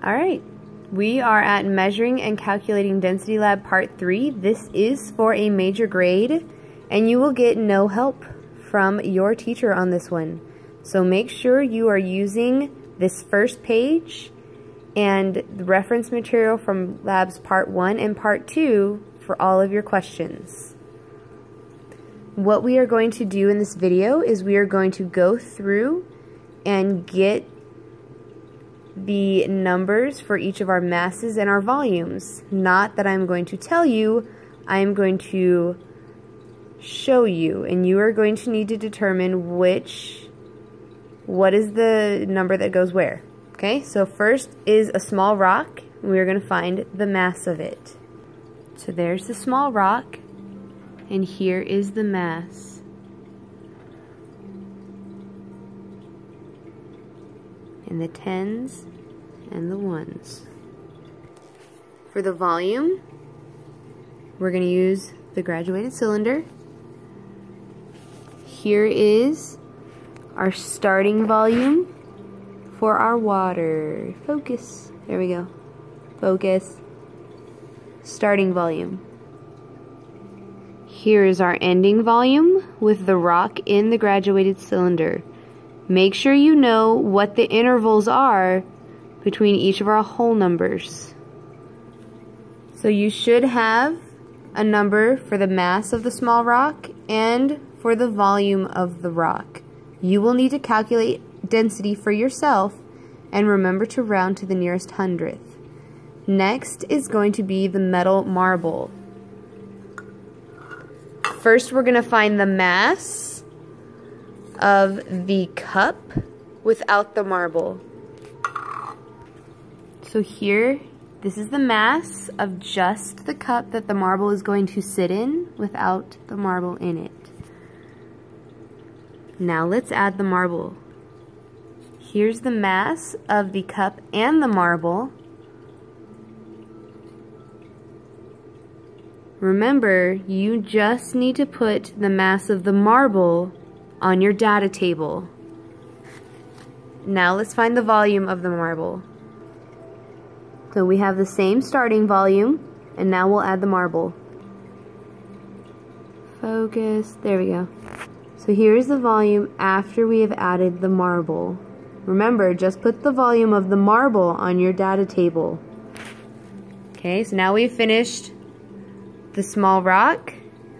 Alright, we are at Measuring and Calculating Density Lab Part 3. This is for a major grade, and you will get no help from your teacher on this one. So make sure you are using this first page and the reference material from Labs Part 1 and Part 2 for all of your questions. What we are going to do in this video is we are going to go through and get the numbers for each of our masses and our volumes. Not that I'm going to tell you, I am going to show you, and you are going to need to determine what is the number that goes where. Okay, so first is a small rock. We are going to find the mass of it. So there's the small rock, and here is the mass. And the tens and the ones. For the volume, we're going to use the graduated cylinder. Here is our starting volume for our water. Focus. There we go. Focus. Starting volume. Here is our ending volume with the rock in the graduated cylinder. Make sure you know what the intervals are between each of our whole numbers. So you should have a number for the mass of the small rock and for the volume of the rock. You will need to calculate density for yourself and remember to round to the nearest hundredth. Next is going to be the metal marble. First, we're going to find the mass of the cup without the marble. So here, this is the mass of just the cup that the marble is going to sit in without the marble in it. Now let's add the marble. Here's the mass of the cup and the marble. Remember, you just need to put the mass of the marble on your data table. Now let's find the volume of the marble. So we have the same starting volume, and now we'll add the marble. Focus, there we go. So here's the volume after we have added the marble. Remember, just put the volume of the marble on your data table. Okay, so now we've finished the small rock,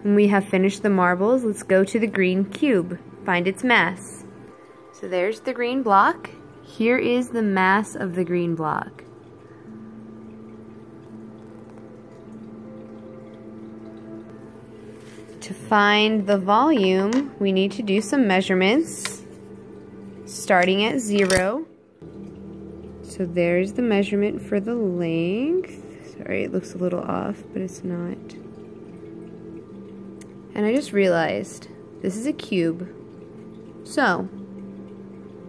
and we have finished the marbles. Let's go to the green cube. Find its mass. So there's the green block. Here is the mass of the green block. To find the volume, we need to do some measurements, starting at 0. So there's the measurement for the length. Sorry, it looks a little off, but it's not. And I just realized this is a cube. So,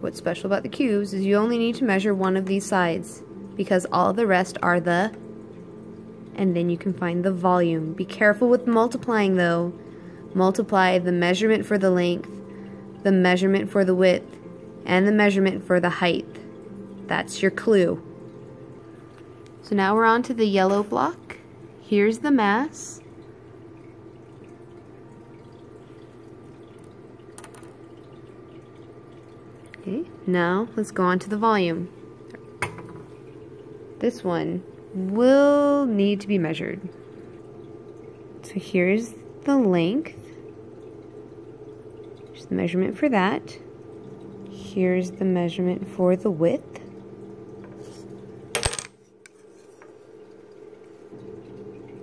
what's special about the cubes is you only need to measure one of these sides because all the rest are and then you can find the volume. Be careful with multiplying though. Multiply the measurement for the length, the measurement for the width, and the measurement for the height. That's your clue. So now we're on to the yellow block. Here's the mass. Okay, now let's go on to the volume. This one will need to be measured. So here's the length. Here's the measurement for that. Here's the measurement for the width.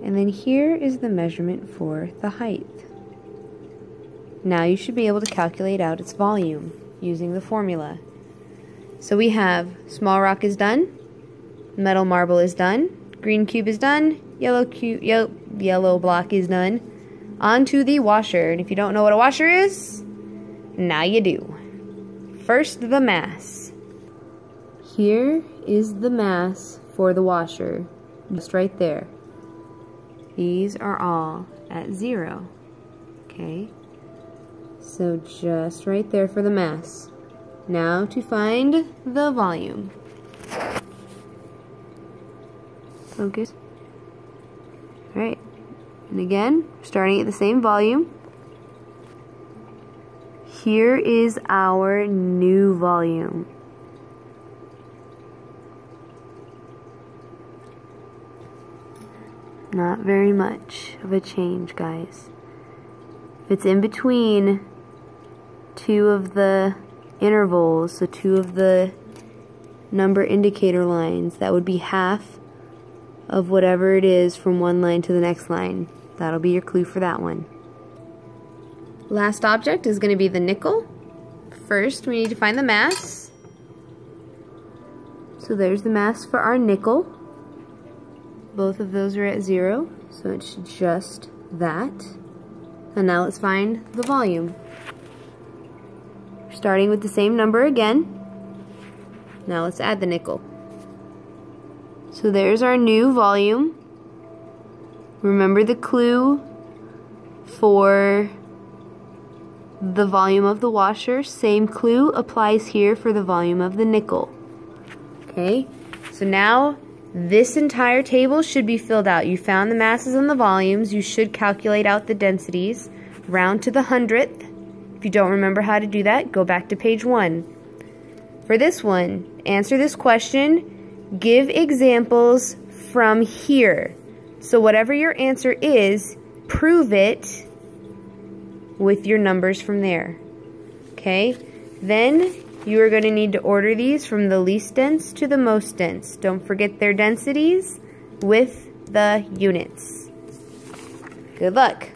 And then here is the measurement for the height. Now you should be able to calculate out its volume using the formula. So we have small rock is done, metal marble is done, green cube is done, yellow block is done. On to the washer, and if you don't know what a washer is, now you do. First, the mass. Here is the mass for the washer, just right there. These are all at 0, okay? So just right there for the mass. Now to find the volume. Focus. Alright. And again, starting at the same volume. Here is our new volume. Not very much of a change, guys. If it's in between two of the intervals, so two of the number indicator lines, that would be half of whatever it is from one line to the next line. That'll be your clue for that one. Last object is going to be the nickel. First, we need to find the mass. So there's the mass for our nickel. Both of those are at 0, so it's just that. And now let's find the volume. Starting with the same number again. Now let's add the nickel. So there's our new volume. Remember the clue for the volume of the washer. Same clue applies here for the volume of the nickel. Okay, so now this entire table should be filled out. You found the masses and the volumes. You should calculate out the densities. Round to the 100th. If you don't remember how to do that, go back to page 1. For this one, answer this question. Give examples from here. So whatever your answer is, prove it with your numbers from there. Okay? Then you are going to need to order these from the least dense to the most dense. Don't forget their densities with the units. Good luck.